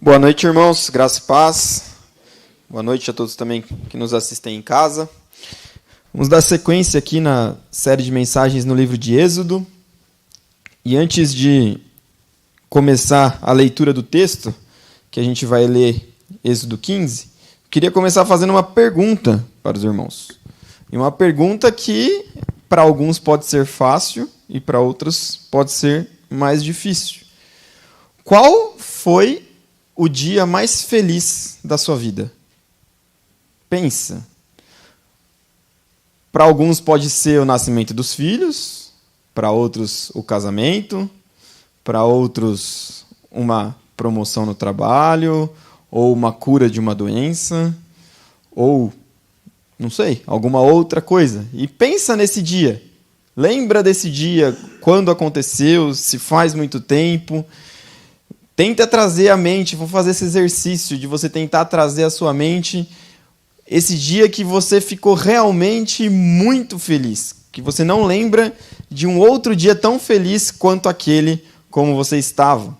Boa noite, irmãos. Graça e paz. Boa noite a todos também que nos assistem em casa. Vamos dar sequência aqui na série de mensagens no livro de Êxodo. E antes de começar a leitura do texto, que a gente vai ler Êxodo 15, queria começar fazendo uma pergunta para os irmãos. E uma pergunta que para alguns pode ser fácil e para outros pode ser mais difícil. Qual foi o dia mais feliz da sua vida? Pensa. Para alguns pode ser o nascimento dos filhos, para outros o casamento, para outros uma promoção no trabalho, ou uma cura de uma doença, ou, não sei, alguma outra coisa. E pensa nesse dia. Lembra desse dia, quando aconteceu, se faz muito tempo. Tenta trazer à mente, vou fazer esse exercício de você tentar trazer à sua mente esse dia que você ficou realmente muito feliz, que você não lembra de um outro dia tão feliz quanto aquele como você estava.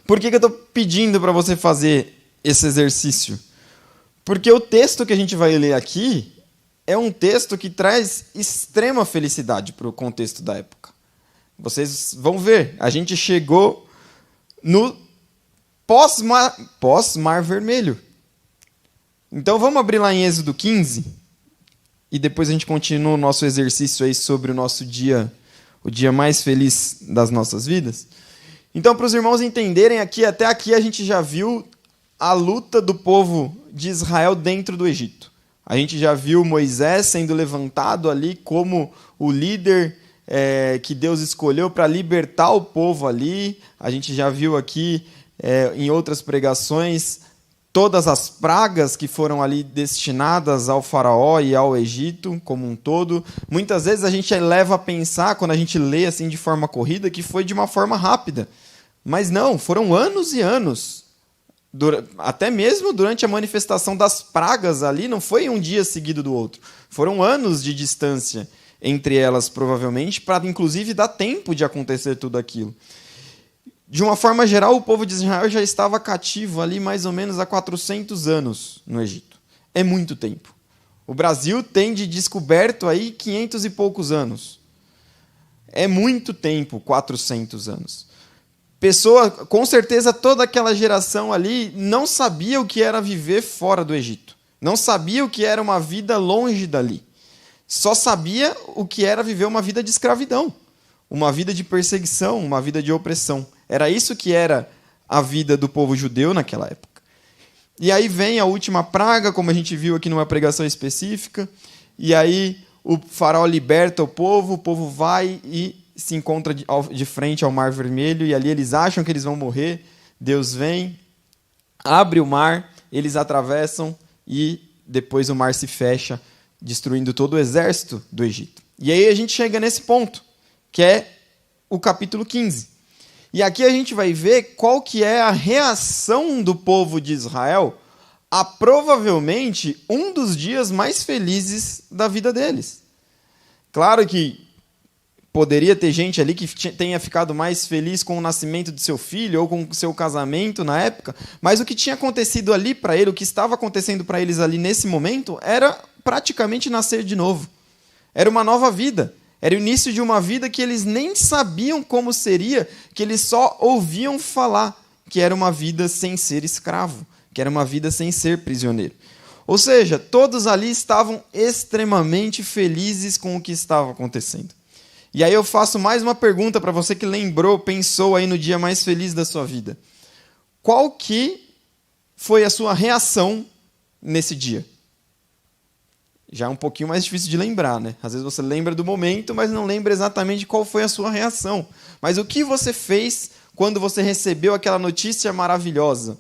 Por que eu estou pedindo para você fazer esse exercício? Porque o texto que a gente vai ler aqui é um texto que traz extrema felicidade para o contexto da época. Vocês vão ver, a gente chegou no pós-Mar Vermelho. Então vamos abrir lá em Êxodo 15 e depois a gente continua o nosso exercício aí sobre o nosso dia, o dia mais feliz das nossas vidas. Então, para os irmãos entenderem aqui, até aqui a gente já viu a luta do povo de Israel dentro do Egito. A gente já viu Moisés sendo levantado ali como o líder que Deus escolheu para libertar o povo ali. A gente já viu aqui em outras pregações todas as pragas que foram ali destinadas ao faraó e ao Egito como um todo. Muitas vezes a gente leva a pensar, quando a gente lê assim de forma corrida, que foi de uma forma rápida. Mas não, foram anos e anos. Até mesmo durante a manifestação das pragas ali, não foi um dia seguido do outro. Foram anos de distância entre elas, provavelmente, para inclusive dar tempo de acontecer tudo aquilo. De uma forma geral, o povo de Israel já estava cativo ali mais ou menos há 400 anos no Egito. É muito tempo. O Brasil tem de descoberto aí 500 e poucos anos. É muito tempo, 400 anos. Com certeza toda aquela geração ali não sabia o que era viver fora do Egito. Não sabia o que era uma vida longe dali. Só sabia o que era viver uma vida de escravidão, uma vida de perseguição, uma vida de opressão. Era isso que era a vida do povo judeu naquela época. E aí vem a última praga, como a gente viu aqui numa pregação específica, e aí o faraó liberta o povo vai e se encontra de frente ao Mar Vermelho, e ali eles acham que eles vão morrer. Deus vem, abre o mar, eles atravessam e depois o mar se fecha, destruindo todo o exército do Egito. E aí a gente chega nesse ponto, que é o capítulo 15. E aqui a gente vai ver qual que é a reação do povo de Israel a provavelmente um dos dias mais felizes da vida deles. Claro que poderia ter gente ali que tenha ficado mais feliz com o nascimento de seu filho ou com o seu casamento na época, mas o que tinha acontecido ali para ele, o que estava acontecendo para eles ali nesse momento, era praticamente nascer de novo. Era uma nova vida. Era o início de uma vida que eles nem sabiam como seria, que eles só ouviam falar, que era uma vida sem ser escravo, que era uma vida sem ser prisioneiro. Ou seja, todos ali estavam extremamente felizes com o que estava acontecendo. E aí eu faço mais uma pergunta para você que lembrou, pensou aí no dia mais feliz da sua vida. Qual que foi a sua reação nesse dia? Já é um pouquinho mais difícil de lembrar, né? Às vezes você lembra do momento, mas não lembra exatamente qual foi a sua reação. Mas o que você fez quando você recebeu aquela notícia maravilhosa?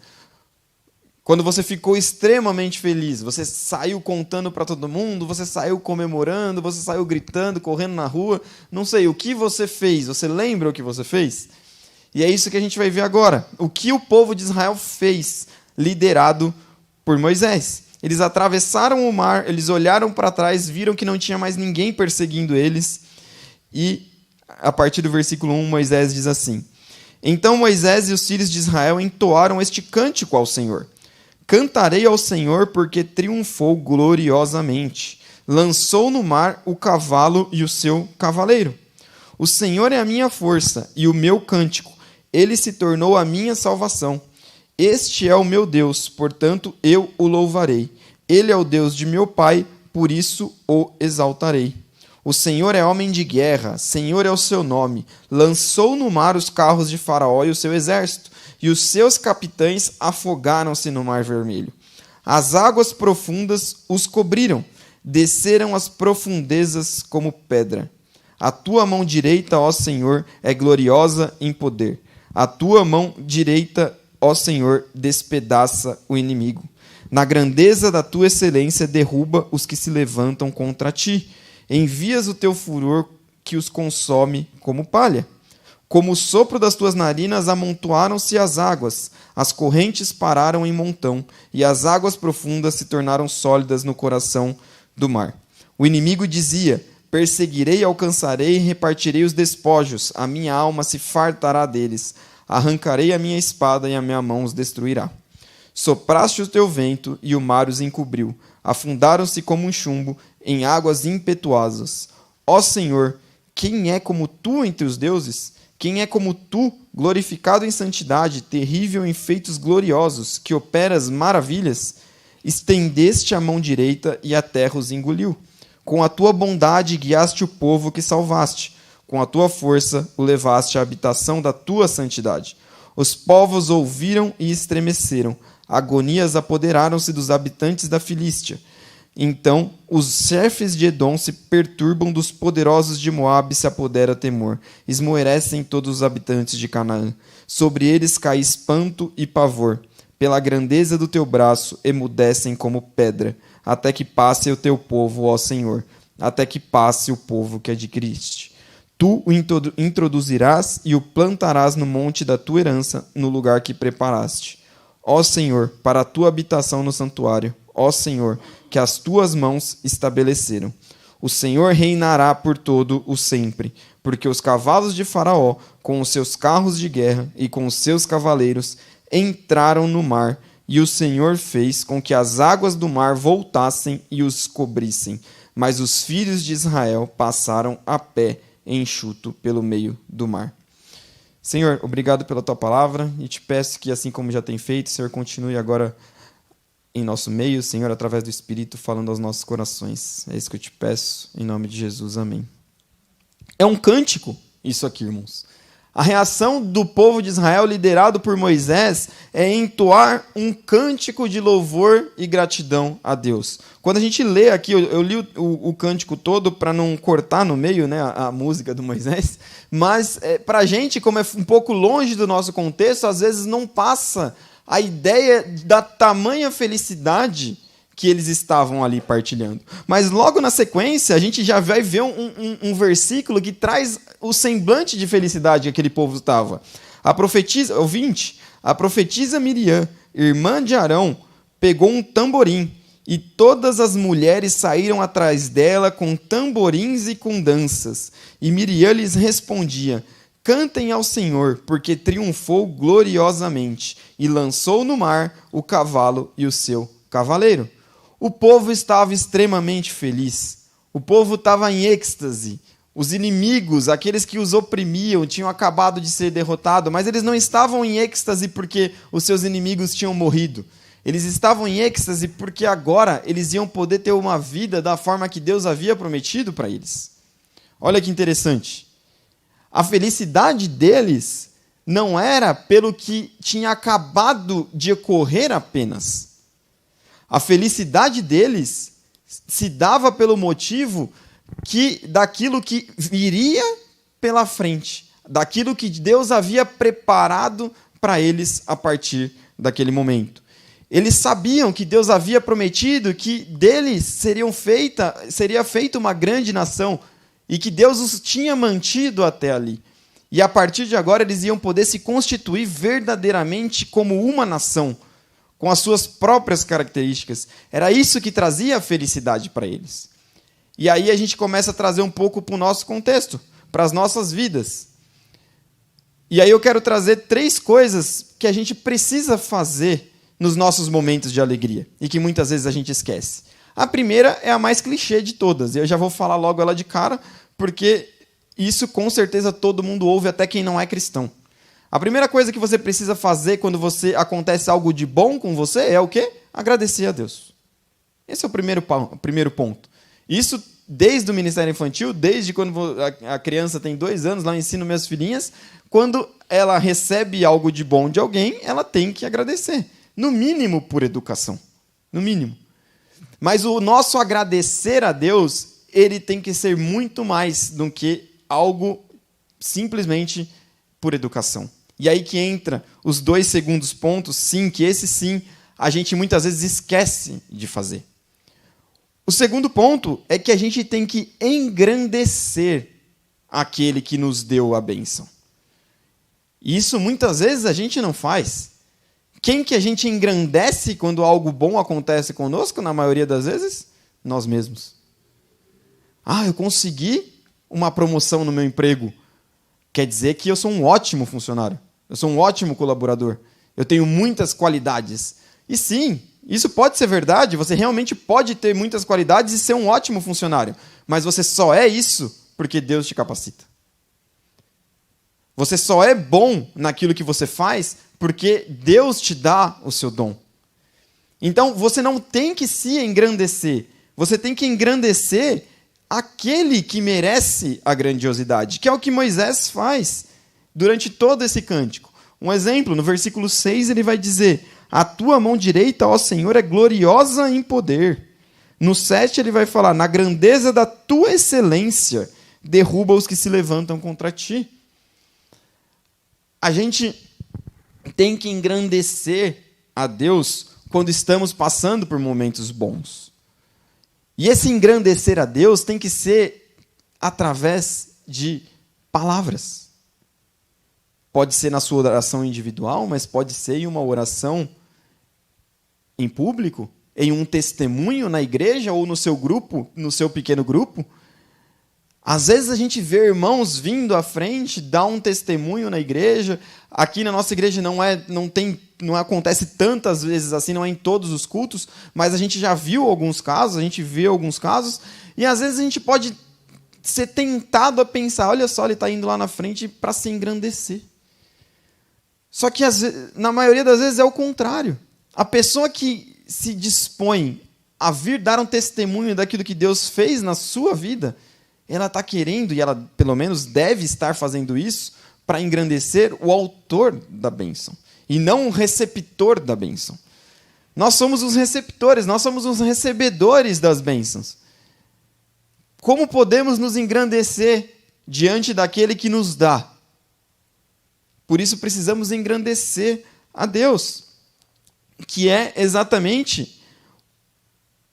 Quando você ficou extremamente feliz? Você saiu contando para todo mundo? Você saiu comemorando? Você saiu gritando, correndo na rua? Não sei, o que você fez? Você lembra o que você fez? E é isso que a gente vai ver agora. O que o povo de Israel fez, liderado por Moisés. Eles atravessaram o mar, eles olharam para trás, viram que não tinha mais ninguém perseguindo eles. E, a partir do versículo 1, Moisés diz assim: Então Moisés e os filhos de Israel entoaram este cântico ao Senhor. Cantarei ao Senhor porque triunfou gloriosamente. Lançou no mar o cavalo e o seu cavaleiro. O Senhor é a minha força e o meu cântico. Ele se tornou a minha salvação. Este é o meu Deus, portanto eu o louvarei. Ele é o Deus de meu pai, por isso o exaltarei. O Senhor é homem de guerra, Senhor é o seu nome. Lançou no mar os carros de Faraó e o seu exército, e os seus capitães afogaram-se no mar vermelho. As águas profundas os cobriram, desceram as profundezas como pedra. A tua mão direita, ó Senhor, é gloriosa em poder. A tua mão direita, ó Senhor, despedaça o inimigo. Na grandeza da tua excelência, derruba os que se levantam contra ti. Envias o teu furor que os consome como palha. Como o sopro das tuas narinas, amontoaram-se as águas. As correntes pararam em montão, e as águas profundas se tornaram sólidas no coração do mar. O inimigo dizia: perseguirei, alcançarei e repartirei os despojos. A minha alma se fartará deles. Arrancarei a minha espada e a minha mão os destruirá. Sopraste o teu vento e o mar os encobriu. Afundaram-se como um chumbo em águas impetuosas. Ó Senhor, quem é como tu entre os deuses? Quem é como tu, glorificado em santidade, terrível em feitos gloriosos, que operas maravilhas? Estendeste a mão direita e a terra os engoliu. Com a tua bondade guiaste o povo que salvaste. Com a tua força o levaste à habitação da tua santidade. Os povos ouviram e estremeceram. Agonias apoderaram-se dos habitantes da Filístia. Então os chefes de Edom se perturbam, dos poderosos de Moabe se apodera temor. Esmorecem todos os habitantes de Canaã. Sobre eles cai espanto e pavor. Pela grandeza do teu braço emudecem como pedra, até que passe o teu povo, ó Senhor, até que passe o povo que adquiriste. Tu o introduzirás e o plantarás no monte da tua herança, no lugar que preparaste. Ó Senhor, para a tua habitação no santuário, ó Senhor, que as tuas mãos estabeleceram. O Senhor reinará por todo o sempre, porque os cavalos de Faraó, com os seus carros de guerra e com os seus cavaleiros, entraram no mar, e o Senhor fez com que as águas do mar voltassem e os cobrissem. Mas os filhos de Israel passaram a pé enxuto pelo meio do mar. Senhor, obrigado pela tua palavra, e te peço que, assim como já tem feito, Senhor, continue agora em nosso meio, Senhor, através do Espírito, falando aos nossos corações. É isso que eu te peço, em nome de Jesus, amém. É um cântico isso aqui, irmãos. A reação do povo de Israel, liderado por Moisés, é entoar um cântico de louvor e gratidão a Deus. Quando a gente lê aqui, eu li o cântico todo para não cortar no meio, né, a música do Moisés, mas para a gente, como é um pouco longe do nosso contexto, às vezes não passa a ideia da tamanha felicidade que eles estavam ali partilhando. Mas logo na sequência, a gente já vai ver um versículo que traz o semblante de felicidade que aquele povo estava. O 20, a profetisa Miriam, irmã de Arão, pegou um tamborim, e todas as mulheres saíram atrás dela com tamborins e com danças. E Miriam lhes respondia: cantem ao Senhor, porque triunfou gloriosamente, e lançou no mar o cavalo e o seu cavaleiro. O povo estava extremamente feliz. O povo estava em êxtase. Os inimigos, aqueles que os oprimiam, tinham acabado de ser derrotados, mas eles não estavam em êxtase porque os seus inimigos tinham morrido. Eles estavam em êxtase porque agora eles iam poder ter uma vida da forma que Deus havia prometido para eles. Olha que interessante. A felicidade deles não era pelo que tinha acabado de ocorrer apenas. A felicidade deles se dava pelo motivo daquilo que viria pela frente, daquilo que Deus havia preparado para eles a partir daquele momento. Eles sabiam que Deus havia prometido que deles seria feita uma grande nação e que Deus os tinha mantido até ali. E a partir de agora eles iam poder se constituir verdadeiramente como uma nação, com as suas próprias características. Era isso que trazia a felicidade para eles. E aí a gente começa a trazer um pouco para o nosso contexto, para as nossas vidas. E aí eu quero trazer 3 coisas que a gente precisa fazer nos nossos momentos de alegria e que muitas vezes a gente esquece. A primeira é a mais clichê de todas, e eu já vou falar logo ela de cara, porque isso com certeza todo mundo ouve, até quem não é cristão. A primeira coisa que você precisa fazer quando acontece algo de bom com você é o quê? Agradecer a Deus. Esse é o primeiro ponto. Isso desde o Ministério Infantil, desde quando a criança tem 2 anos, lá eu ensino minhas filhinhas, quando ela recebe algo de bom de alguém, ela tem que agradecer. No mínimo por educação. No mínimo. Mas o nosso agradecer a Deus, ele tem que ser muito mais do que algo simplesmente por educação. E aí que entra os 2 segundos pontos, sim, que esse sim a gente muitas vezes esquece de fazer. O segundo ponto é que a gente tem que engrandecer aquele que nos deu a bênção. Isso muitas vezes a gente não faz. Quem que a gente engrandece quando algo bom acontece conosco, na maioria das vezes? Nós mesmos. Eu consegui uma promoção no meu emprego. Quer dizer que eu sou um ótimo funcionário. Eu sou um ótimo colaborador. Eu tenho muitas qualidades. E sim, isso pode ser verdade. Você realmente pode ter muitas qualidades e ser um ótimo funcionário. Mas você só é isso porque Deus te capacita. Você só é bom naquilo que você faz porque Deus te dá o seu dom. Então, você não tem que se engrandecer. Você tem que engrandecer aquele que merece a grandiosidade, que é o que Moisés faz durante todo esse cântico. Um exemplo, no versículo 6, ele vai dizer: a tua mão direita, ó Senhor, é gloriosa em poder. No 7, ele vai falar: na grandeza da tua excelência, derruba os que se levantam contra ti. A gente tem que engrandecer a Deus quando estamos passando por momentos bons. E esse engrandecer a Deus tem que ser através de palavras. Pode ser na sua oração individual, mas pode ser em uma oração em público, em um testemunho na igreja ou no seu grupo, no seu pequeno grupo. Às vezes a gente vê irmãos vindo à frente, dar um testemunho na igreja. Aqui na nossa igreja não acontece tantas vezes assim, não é em todos os cultos, mas a gente já viu alguns casos, a gente vê alguns casos, e às vezes a gente pode ser tentado a pensar: olha só, ele está indo lá na frente para se engrandecer. Só que na maioria das vezes é o contrário. A pessoa que se dispõe a vir dar um testemunho daquilo que Deus fez na sua vida, ela está querendo, e ela pelo menos deve estar fazendo isso, para engrandecer o autor da bênção, e não o receptor da bênção. Nós somos os receptores, nós somos os recebedores das bênçãos. Como podemos nos engrandecer diante daquele que nos dá? Por isso precisamos engrandecer a Deus, que é exatamente...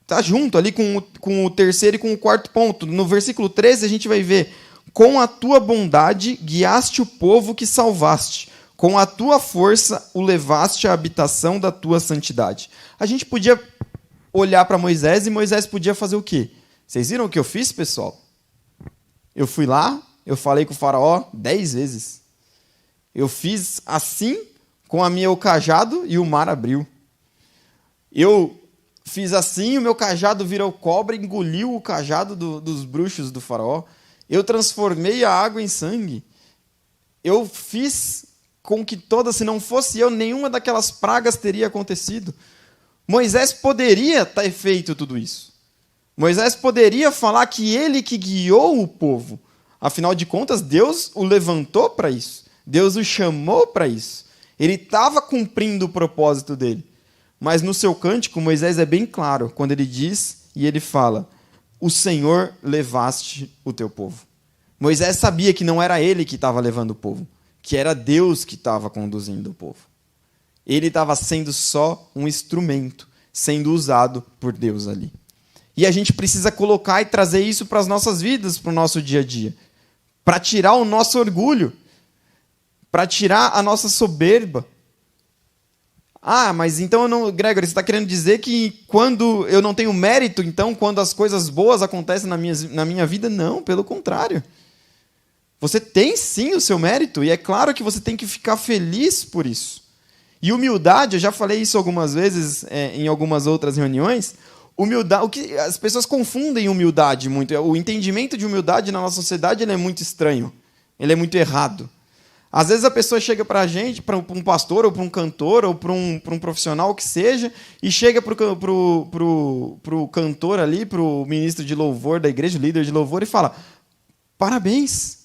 Está junto ali com o terceiro e com o quarto ponto. No versículo 13 a gente vai ver: com a tua bondade guiaste o povo que salvaste, com a tua força o levaste à habitação da tua santidade. A gente podia olhar para Moisés e Moisés podia fazer o quê? Vocês viram o que eu fiz, pessoal? Eu fui lá, eu falei com o faraó 10 vezes. Eu fiz assim com a minha cajado e o mar abriu. Eu fiz assim, o meu cajado virou cobra, engoliu o cajado dos bruxos do faraó. Eu transformei a água em sangue. Eu fiz com que se não fosse eu, nenhuma daquelas pragas teria acontecido. Moisés poderia ter feito tudo isso. Moisés poderia falar que ele que guiou o povo. Afinal de contas, Deus o levantou para isso. Deus o chamou para isso. Ele estava cumprindo o propósito dele. Mas no seu cântico, Moisés é bem claro quando ele diz e ele fala: o Senhor levaste o teu povo. Moisés sabia que não era ele que estava levando o povo, que era Deus que estava conduzindo o povo. Ele estava sendo só um instrumento, sendo usado por Deus ali. E a gente precisa colocar e trazer isso para as nossas vidas, para o nosso dia a dia, para tirar o nosso orgulho, para tirar a nossa soberba. Mas então Gregory, você está querendo dizer que quando eu não tenho mérito, então quando as coisas boas acontecem na minha vida? Não, pelo contrário. Você tem sim o seu mérito, e é claro que você tem que ficar feliz por isso. E humildade, eu já falei isso algumas vezes em algumas outras reuniões, humildade, as pessoas confundem humildade muito. O entendimento de humildade na nossa sociedade ele é muito estranho, ele é muito errado. Às vezes a pessoa chega para a gente, para um pastor, ou para um cantor, ou para um profissional que seja, e chega para o cantor ali, para o ministro de louvor da igreja, o líder de louvor, e fala: parabéns,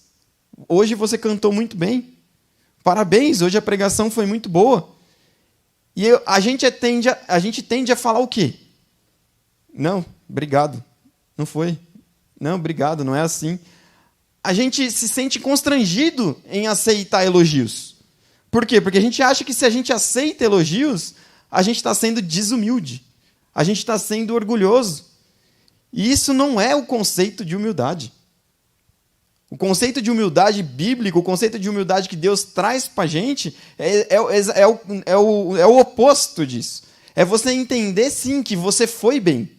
hoje você cantou muito bem. Parabéns, hoje a pregação foi muito boa. E a gente tende a falar o quê? Não, obrigado. Não foi. Não, obrigado, não é assim. A gente se sente constrangido em aceitar elogios. Por quê? Porque a gente acha que se a gente aceita elogios, a gente está sendo desumilde. A gente está sendo orgulhoso. E isso não é o conceito de humildade. O conceito de humildade bíblico, o conceito de humildade que Deus traz para a gente é o oposto disso. É você entender, sim, que você foi bem,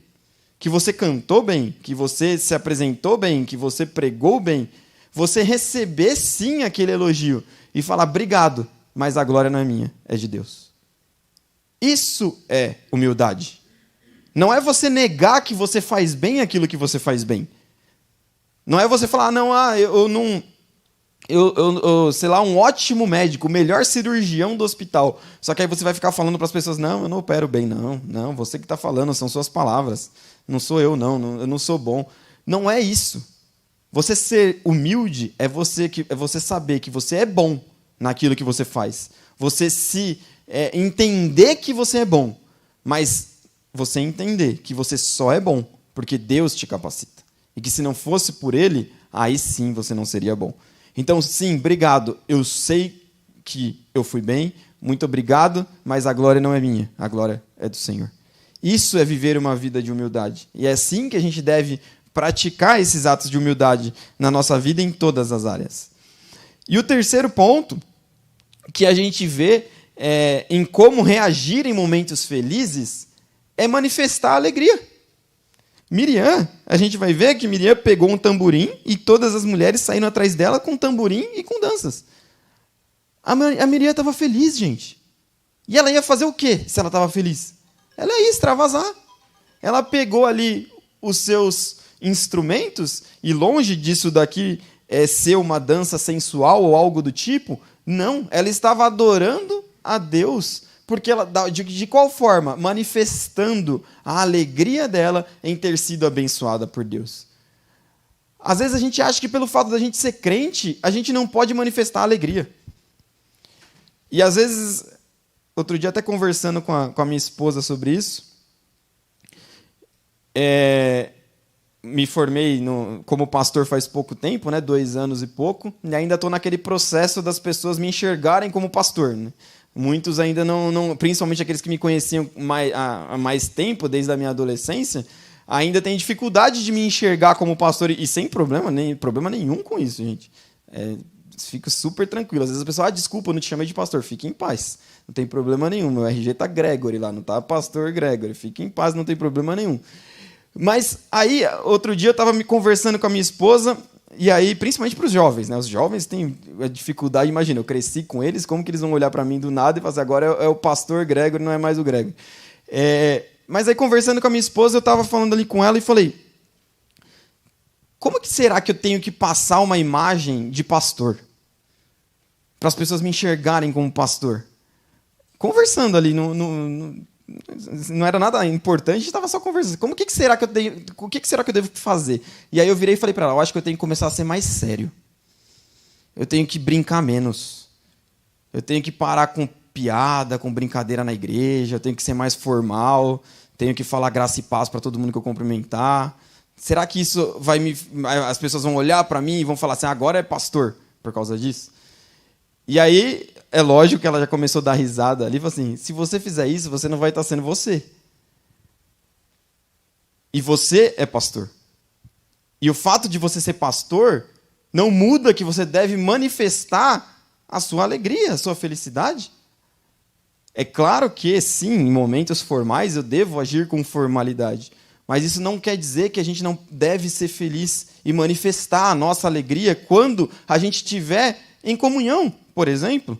que você cantou bem, que você se apresentou bem, que você pregou bem. Você receber, sim, aquele elogio e falar: obrigado, mas a glória não é minha, é de Deus. Isso é humildade. Não é você negar que você faz bem aquilo que você faz bem. Não é você falar: sei lá, um ótimo médico, o melhor cirurgião do hospital. Só que aí você vai ficar falando para as pessoas: não, eu não opero bem, não, você que está falando, são suas palavras. Não sou eu, eu não sou bom. Não é isso. Você ser humilde é você saber que você é bom naquilo que você faz. Você entender que você é bom, mas você entender que você só é bom porque Deus te capacita. E que se não fosse por Ele, aí sim você não seria bom. Então, sim, obrigado. Eu sei que eu fui bem, muito obrigado, mas a glória não é minha, a glória é do Senhor. Isso é viver uma vida de humildade. E é assim que a gente deve praticar esses atos de humildade na nossa vida em todas as áreas. E o terceiro ponto que a gente vê em como reagir em momentos felizes é manifestar a alegria. Miriam, a gente vai ver que Miriam pegou um tamborim e todas as mulheres saíram atrás dela com tamborim e com danças. A Miriam estava feliz, gente. E ela ia fazer o quê se ela estava feliz? Ela ia extravasar. Ela pegou ali os seus instrumentos, e longe disso daqui ser uma dança sensual ou algo do tipo, não, ela estava adorando a Deus, porque ela, de qual forma? Manifestando a alegria dela em ter sido abençoada por Deus. Às vezes a gente acha que pelo fato da gente ser crente, a gente não pode manifestar alegria. E às vezes, outro dia até conversando com a minha esposa sobre isso, me formei como pastor faz pouco tempo, 2 anos e pouco, e ainda estou naquele processo das pessoas me enxergarem como pastor. Né? Muitos ainda não, principalmente aqueles que me conheciam há mais tempo, desde a minha adolescência, ainda têm dificuldade de me enxergar como pastor, e sem problema nenhum com isso, gente. Fico super tranquilo. Às vezes a pessoa: desculpa, eu não te chamei de pastor. Fique em paz, não tem problema nenhum. Meu RG tá Gregory lá, não tá pastor Gregory. Fique em paz, não tem problema nenhum. Mas aí, outro dia eu estava me conversando com a minha esposa, e aí, principalmente para os jovens, né? Os jovens têm a dificuldade, imagina, eu cresci com eles, como que eles vão olhar para mim do nada e falar assim: agora é o pastor Gregory, não é mais o Gregory. Mas aí, conversando com a minha esposa, eu estava falando ali com ela e falei: como que será que eu tenho que passar uma imagem de pastor? Para as pessoas me enxergarem como pastor. Conversando ali, não era nada importante, a gente estava só conversando. O que será que eu devo fazer? E aí eu virei e falei para ela: eu acho que eu tenho que começar a ser mais sério. Eu tenho que brincar menos. Eu tenho que parar com piada, com brincadeira na igreja. Eu tenho que ser mais formal. Tenho que falar graça e paz para todo mundo que eu cumprimentar. Será que isso as pessoas vão olhar para mim e vão falar assim: agora é pastor, por causa disso? E aí, é lógico que ela já começou a dar risada ali, falou assim: se você fizer isso, você não vai estar sendo você. E você é pastor. E o fato de você ser pastor não muda que você deve manifestar a sua alegria, a sua felicidade. É claro que, sim, em momentos formais eu devo agir com formalidade. Mas isso não quer dizer que a gente não deve ser feliz e manifestar a nossa alegria quando a gente estiver em comunhão, por exemplo.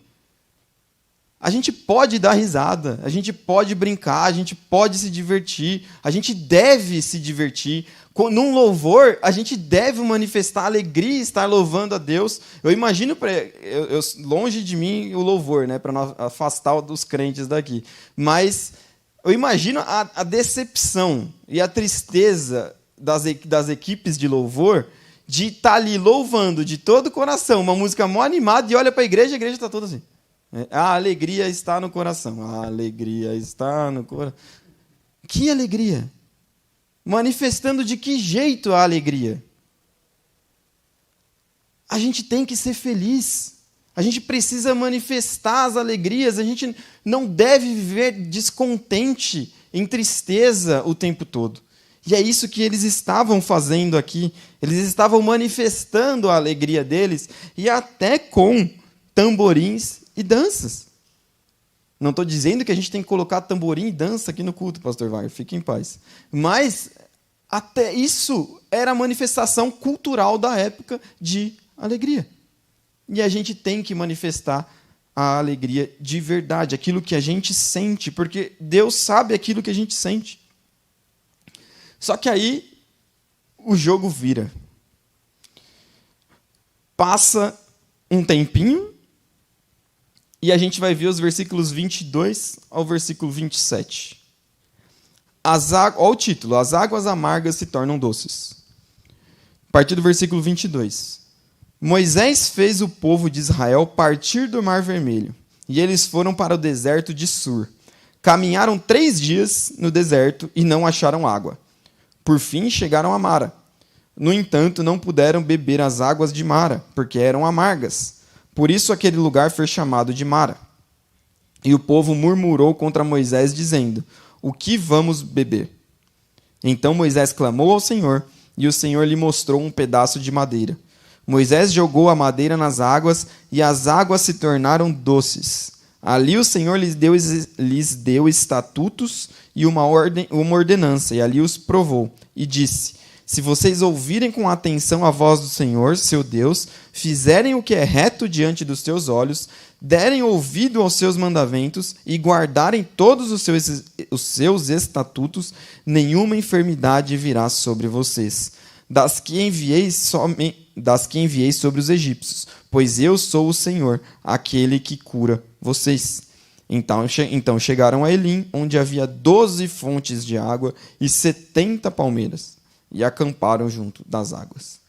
A gente pode dar risada, a gente pode brincar, a gente pode se divertir, a gente deve se divertir. Num louvor, a gente deve manifestar alegria e estar louvando a Deus. Eu imagino, longe de mim o louvor, né, para não afastar os crentes daqui. Mas eu imagino a decepção e a tristeza das equipes de louvor de estar ali louvando de todo o coração, uma música mó animada, e olha para a igreja está toda assim. A alegria está no coração. A alegria está no coração. Que alegria? Manifestando de que jeito a alegria? A gente tem que ser feliz. A gente precisa manifestar as alegrias. A gente não deve viver descontente, em tristeza o tempo todo. E é isso que eles estavam fazendo aqui. Eles estavam manifestando a alegria deles, e até com tamborins e danças. Não estou dizendo que a gente tem que colocar tamborim e dança aqui no culto, pastor Wagner, fique em paz. Mas até isso era a manifestação cultural da época de alegria. E a gente tem que manifestar a alegria de verdade, aquilo que a gente sente, porque Deus sabe aquilo que a gente sente. Só que aí o jogo vira. Passa um tempinho, e a gente vai ver os versículos 22 ao versículo 27. Olha o título: As águas amargas se tornam doces. A partir do versículo 22. Moisés fez o povo de Israel partir do Mar Vermelho, e eles foram para o deserto de Sur. Caminharam 3 dias no deserto e não acharam água. Por fim, chegaram a Mara. No entanto, não puderam beber as águas de Mara, porque eram amargas. Por isso aquele lugar foi chamado de Mara. E o povo murmurou contra Moisés, dizendo: O que vamos beber? Então Moisés clamou ao Senhor, e o Senhor lhe mostrou um pedaço de madeira. Moisés jogou a madeira nas águas, e as águas se tornaram doces. Ali o Senhor lhes deu estatutos e uma ordenança, e ali os provou, e disse: Se vocês ouvirem com atenção a voz do Senhor, seu Deus, fizerem o que é reto diante dos seus olhos, derem ouvido aos seus mandamentos e guardarem todos os seus estatutos, nenhuma enfermidade virá sobre vocês, das que enviei sobre os egípcios, pois eu sou o Senhor, aquele que cura vocês. Então chegaram a Elim, onde havia 12 fontes de água e 70 palmeiras, e acamparam junto das águas.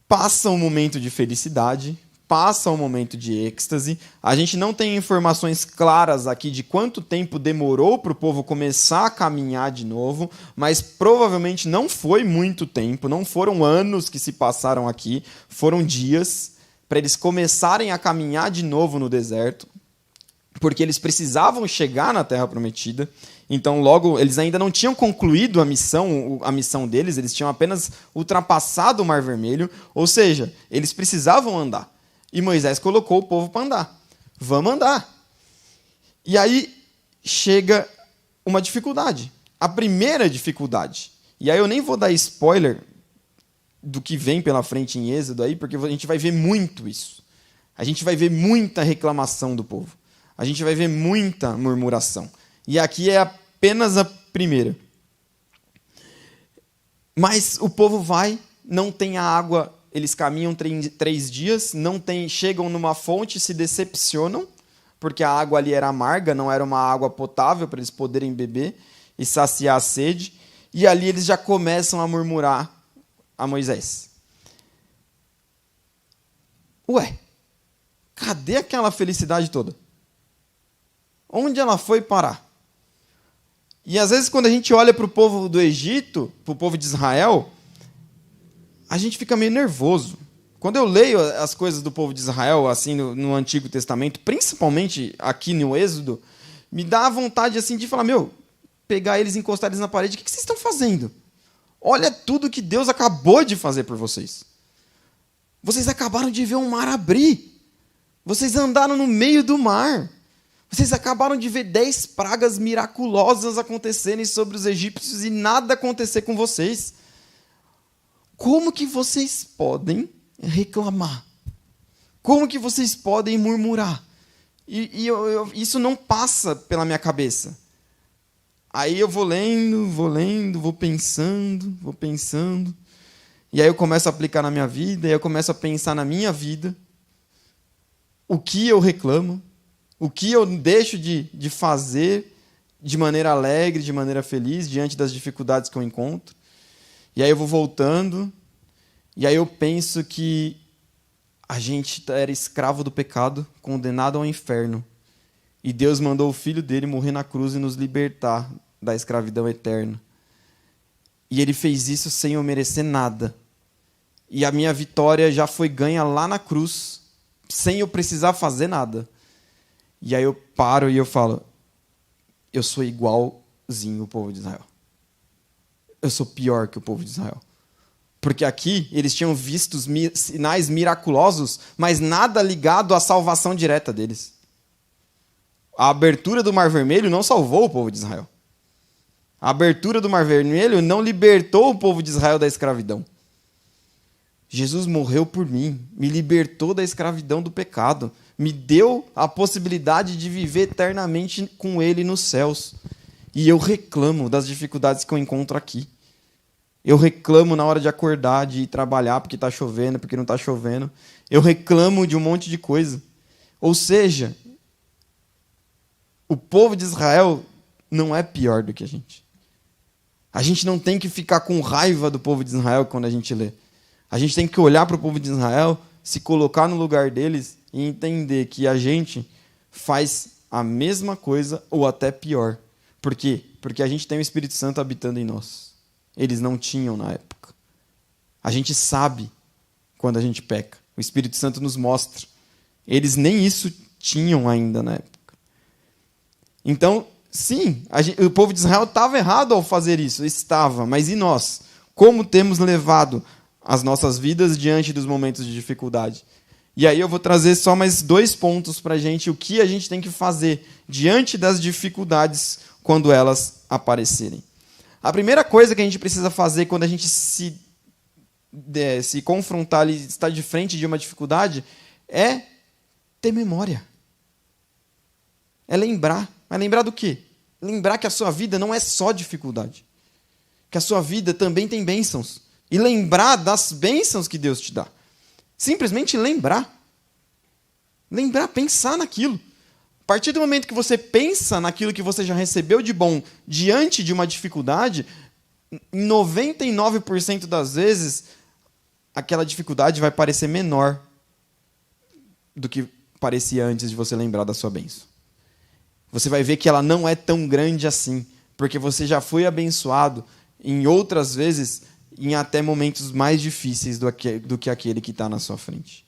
Passa um momento de felicidade, passa um momento de êxtase. A gente não tem informações claras aqui de quanto tempo demorou para o povo começar a caminhar de novo, mas provavelmente não foi muito tempo, não foram anos que se passaram aqui, foram dias para eles começarem a caminhar de novo no deserto, porque eles precisavam chegar na Terra Prometida. Então, logo, eles ainda não tinham concluído a missão deles, eles tinham apenas ultrapassado o Mar Vermelho, ou seja, eles precisavam andar. E Moisés colocou o povo para andar. Vamos andar. E aí chega uma dificuldade. A primeira dificuldade. E aí eu nem vou dar spoiler do que vem pela frente em Êxodo aí, porque a gente vai ver muito isso. A gente vai ver muita reclamação do povo. A gente vai ver muita murmuração. E aqui é apenas a primeira. Mas o povo vai, não tem a água, eles caminham 3 dias, chegam numa fonte, se decepcionam, porque a água ali era amarga, não era uma água potável para eles poderem beber e saciar a sede. E ali eles já começam a murmurar a Moisés. Ué, cadê aquela felicidade toda? Onde ela foi parar? E às vezes quando a gente olha para o povo do Egito, para o povo de Israel, a gente fica meio nervoso. Quando eu leio as coisas do povo de Israel, assim, no Antigo Testamento, principalmente aqui no Êxodo, me dá vontade assim, de falar, pegar eles, encostar eles na parede, o que vocês estão fazendo? Olha tudo que Deus acabou de fazer por vocês. Vocês acabaram de ver um mar abrir. Vocês andaram no meio do mar. Vocês acabaram de ver 10 pragas miraculosas acontecerem sobre os egípcios e nada acontecer com vocês. Como que vocês podem reclamar? Como que vocês podem murmurar? Isso não passa pela minha cabeça. Aí eu vou lendo, vou pensando. E aí eu começo a aplicar na minha vida, e eu começo a pensar na minha vida. O que eu reclamo, o que eu deixo de fazer de maneira alegre, de maneira feliz, diante das dificuldades que eu encontro. E aí eu vou voltando, e aí eu penso que a gente era escravo do pecado, condenado ao inferno. E Deus mandou o Filho dele morrer na cruz e nos libertar da escravidão eterna. E ele fez isso sem eu merecer nada. E a minha vitória já foi ganha lá na cruz, sem eu precisar fazer nada. E aí eu paro e eu falo, eu sou igualzinho o povo de Israel. Eu sou pior que o povo de Israel. Porque aqui eles tinham visto sinais miraculosos, mas nada ligado à salvação direta deles. A abertura do Mar Vermelho não salvou o povo de Israel. A abertura do Mar Vermelho não libertou o povo de Israel da escravidão. Jesus morreu por mim, me libertou da escravidão do pecado, me deu a possibilidade de viver eternamente com Ele nos céus. E eu reclamo das dificuldades que eu encontro aqui. Eu reclamo na hora de acordar, de ir trabalhar porque está chovendo, porque não está chovendo. Eu reclamo de um monte de coisa. Ou seja, o povo de Israel não é pior do que a gente. A gente não tem que ficar com raiva do povo de Israel quando a gente lê. A gente tem que olhar para o povo de Israel, se colocar no lugar deles e entender que a gente faz a mesma coisa ou até pior. Por quê? Porque a gente tem o Espírito Santo habitando em nós. Eles não tinham na época. A gente sabe quando a gente peca. O Espírito Santo nos mostra. Eles nem isso tinham ainda na época. Então, sim, o povo de Israel estava errado ao fazer isso. Estava. Mas e nós? Como temos levado as nossas vidas diante dos momentos de dificuldade? E aí eu vou trazer só mais 2 pontos para a gente, o que a gente tem que fazer diante das dificuldades quando elas aparecerem. A primeira coisa que a gente precisa fazer quando a gente se confrontar e está de frente de uma dificuldade é ter memória. É lembrar. Mas lembrar do quê? Lembrar que a sua vida não é só dificuldade. Que a sua vida também tem bênçãos. E lembrar das bênçãos que Deus te dá. Simplesmente lembrar. Lembrar, pensar naquilo. A partir do momento que você pensa naquilo que você já recebeu de bom diante de uma dificuldade, em 99% das vezes, aquela dificuldade vai parecer menor do que parecia antes de você lembrar da sua bênção. Você vai ver que ela não é tão grande assim, porque você já foi abençoado em outras vezes, em até momentos mais difíceis do que aquele que está na sua frente.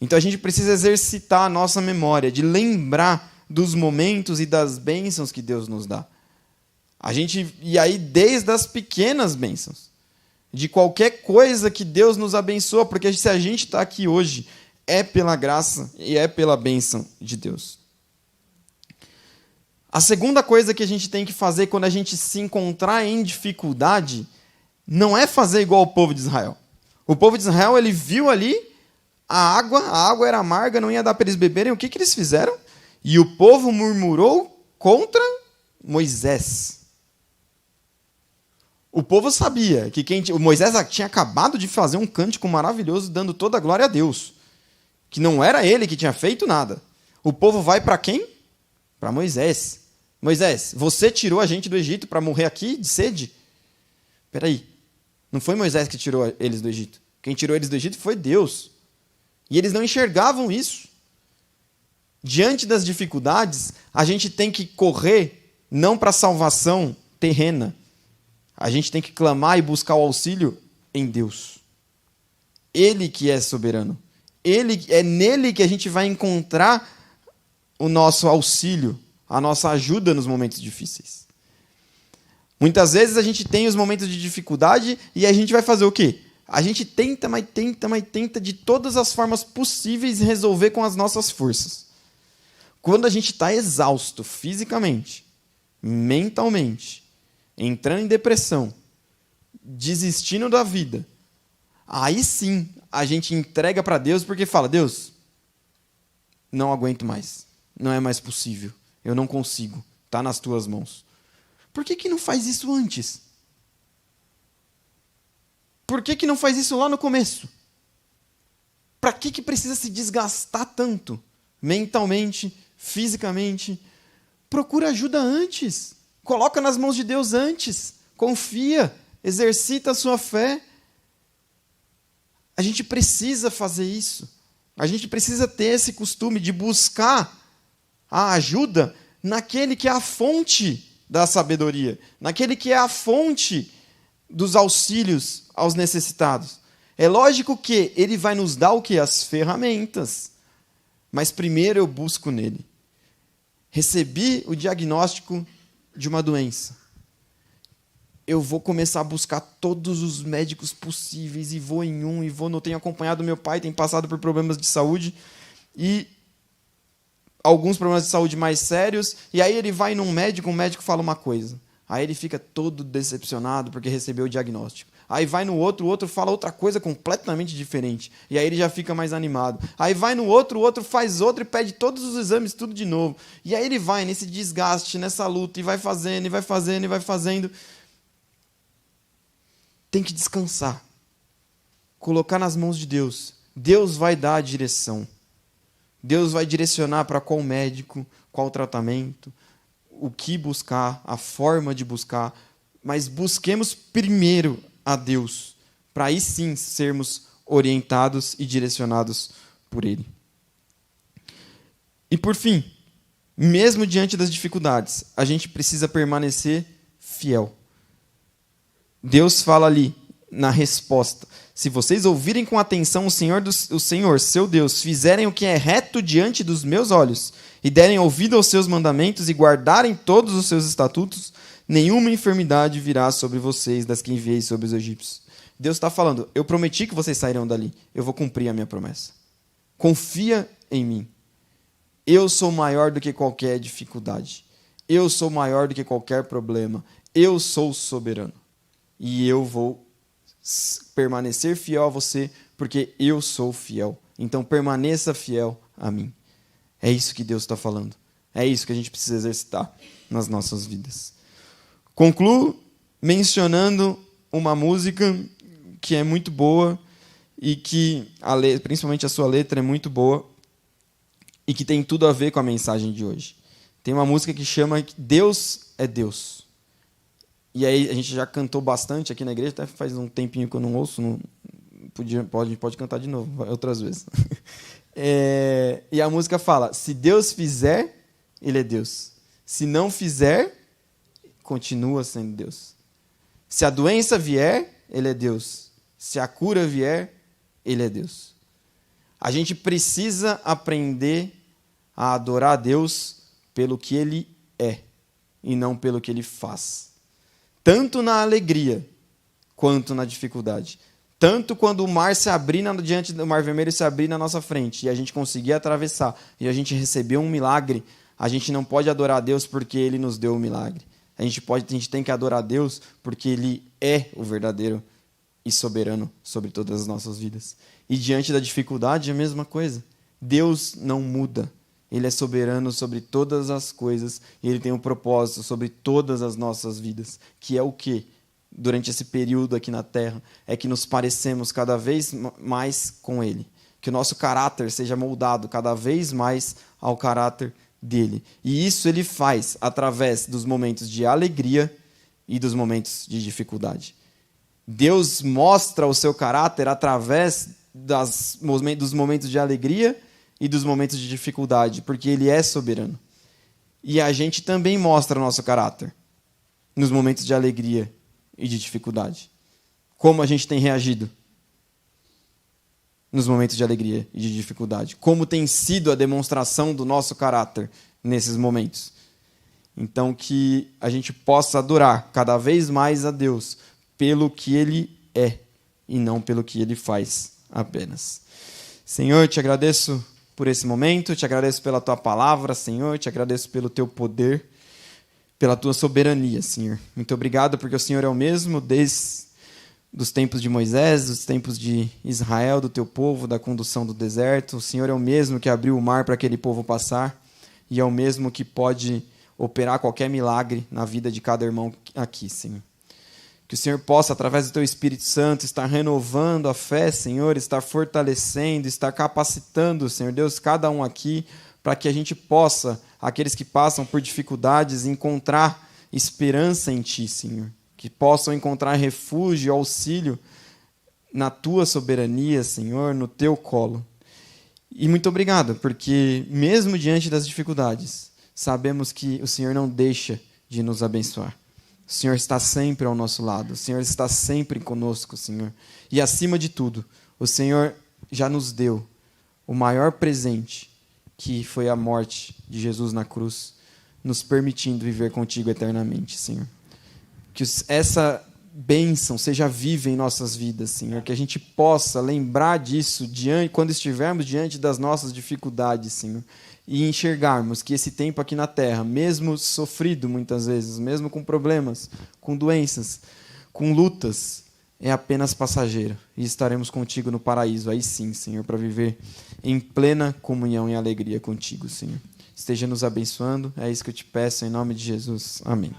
Então a gente precisa exercitar a nossa memória, de lembrar dos momentos e das bênçãos que Deus nos dá. E aí, desde as pequenas bênçãos, de qualquer coisa que Deus nos abençoa, porque se a gente está aqui hoje, é pela graça e é pela bênção de Deus. A segunda coisa que a gente tem que fazer quando a gente se encontrar em dificuldade, não é fazer igual o povo de Israel. O povo de Israel, ele viu ali a água era amarga, não ia dar para eles beberem. O que eles fizeram? E o povo murmurou contra Moisés. O povo sabia que o Moisés tinha acabado de fazer um cântico maravilhoso, dando toda a glória a Deus. Que não era ele que tinha feito nada. O povo vai para quem? Para Moisés. Moisés, você tirou a gente do Egito para morrer aqui de sede? Espera aí. Não foi Moisés que tirou eles do Egito. Quem tirou eles do Egito foi Deus. E eles não enxergavam isso. Diante das dificuldades, a gente tem que correr não para a salvação terrena. A gente tem que clamar e buscar o auxílio em Deus. Ele que é soberano. É nele que a gente vai encontrar o nosso auxílio, a nossa ajuda nos momentos difíceis. Muitas vezes a gente tem os momentos de dificuldade e a gente vai fazer o quê? A gente tenta, mas tenta de todas as formas possíveis resolver com as nossas forças. Quando a gente está exausto fisicamente, mentalmente, entrando em depressão, desistindo da vida, aí sim a gente entrega para Deus porque fala: Deus, não aguento mais, não é mais possível, eu não consigo, está nas tuas mãos. Por que não faz isso antes? Por que não faz isso lá no começo? Para que precisa se desgastar tanto? Mentalmente, fisicamente. Procura ajuda antes. Coloca nas mãos de Deus antes. Confia. Exercita a sua fé. A gente precisa fazer isso. A gente precisa ter esse costume de buscar a ajuda naquele que é a fonte da sabedoria, naquele que é a fonte dos auxílios aos necessitados. É lógico que ele vai nos dar o quê? As ferramentas. Mas primeiro eu busco nele. Recebi o diagnóstico de uma doença. Eu vou começar a buscar todos os médicos possíveis e vou em um, e vou. Não tenho acompanhado meu pai, tem passado por problemas de saúde e alguns problemas de saúde mais sérios, e aí ele vai num médico, o médico fala uma coisa. Aí ele fica todo decepcionado porque recebeu o diagnóstico. Aí vai no outro, o outro fala outra coisa completamente diferente. E aí ele já fica mais animado. Aí vai no outro, o outro faz outro e pede todos os exames, tudo de novo. E aí ele vai nesse desgaste, nessa luta, e vai fazendo, e vai fazendo, e vai fazendo. Tem que descansar. Colocar nas mãos de Deus. Deus vai dar a direção. Deus vai direcionar para qual médico, qual tratamento, o que buscar, a forma de buscar. Mas busquemos primeiro a Deus, para aí sim sermos orientados e direcionados por Ele. E por fim, mesmo diante das dificuldades, a gente precisa permanecer fiel. Deus fala ali na resposta: se vocês ouvirem com atenção o Senhor, seu Deus, fizerem o que é reto diante dos meus olhos, e derem ouvido aos seus mandamentos e guardarem todos os seus estatutos, nenhuma enfermidade virá sobre vocês das que enviei sobre os egípcios. Deus está falando: eu prometi que vocês sairão dali, eu vou cumprir a minha promessa. Confia em mim. Eu sou maior do que qualquer dificuldade. Eu sou maior do que qualquer problema. Eu sou soberano. E eu vou permanecer fiel a você, porque eu sou fiel. Então permaneça fiel a mim. É isso que Deus está falando. É isso que a gente precisa exercitar nas nossas vidas. Concluo mencionando uma música que é muito boa e que, principalmente a sua letra, é muito boa e que tem tudo a ver com a mensagem de hoje. Tem uma música que chama Deus é Deus. E aí a gente já cantou bastante aqui na igreja, até faz um tempinho que eu não ouço, pode cantar de novo, outras vezes. E a música fala: se Deus fizer, Ele é Deus. Se não fizer, continua sendo Deus. Se a doença vier, Ele é Deus. Se a cura vier, Ele é Deus. A gente precisa aprender a adorar a Deus pelo que Ele é e não pelo que Ele faz. Tanto na alegria quanto na dificuldade. Tanto quando o mar se abrir diante do Mar Vermelho se abrir na nossa frente e a gente conseguir atravessar e a gente receber um milagre, a gente não pode adorar a Deus porque Ele nos deu o milagre. A gente tem que adorar a Deus porque Ele é o verdadeiro e soberano sobre todas as nossas vidas. E diante da dificuldade, a mesma coisa. Deus não muda. Ele é soberano sobre todas as coisas e Ele tem um propósito sobre todas as nossas vidas, que é o quê? Durante esse período aqui na Terra, é que nos parecemos cada vez mais com Ele. Que o nosso caráter seja moldado cada vez mais ao caráter dele. E isso Ele faz através dos momentos de alegria e dos momentos de dificuldade. Deus mostra o seu caráter através dos momentos de alegria e dos momentos de dificuldade, porque Ele é soberano. E a gente também mostra o nosso caráter nos momentos de alegria e de dificuldade. Como a gente tem reagido nos momentos de alegria e de dificuldade. Como tem sido a demonstração do nosso caráter nesses momentos. Então, que a gente possa adorar cada vez mais a Deus pelo que Ele é e não pelo que Ele faz apenas. Senhor, eu te agradeço por esse momento, te agradeço pela tua palavra, Senhor, te agradeço pelo teu poder, pela tua soberania, Senhor. Muito obrigado porque o Senhor é o mesmo desde os tempos de Moisés, dos tempos de Israel, do teu povo, da condução do deserto. O Senhor é o mesmo que abriu o mar para aquele povo passar e é o mesmo que pode operar qualquer milagre na vida de cada irmão aqui, Senhor. Que o Senhor possa, através do teu Espírito Santo, estar renovando a fé, Senhor, estar fortalecendo, estar capacitando, Senhor Deus, cada um aqui, para que a gente possa, aqueles que passam por dificuldades, encontrar esperança em Ti, Senhor. Que possam encontrar refúgio e auxílio na Tua soberania, Senhor, no Teu colo. E muito obrigado, porque mesmo diante das dificuldades, sabemos que o Senhor não deixa de nos abençoar. O Senhor está sempre ao nosso lado. O Senhor está sempre conosco, Senhor. E acima de tudo, o Senhor já nos deu o maior presente, que foi a morte de Jesus na cruz, nos permitindo viver contigo eternamente, Senhor. Que essa bênção seja viva em nossas vidas, Senhor. Que a gente possa lembrar disso quando estivermos diante das nossas dificuldades, Senhor. E enxergarmos que esse tempo aqui na Terra, mesmo sofrido muitas vezes, mesmo com problemas, com doenças, com lutas, é apenas passageiro. E estaremos contigo no paraíso, aí sim, Senhor, para viver em plena comunhão e alegria contigo, Senhor. Esteja nos abençoando, é isso que eu te peço, em nome de Jesus. Amém.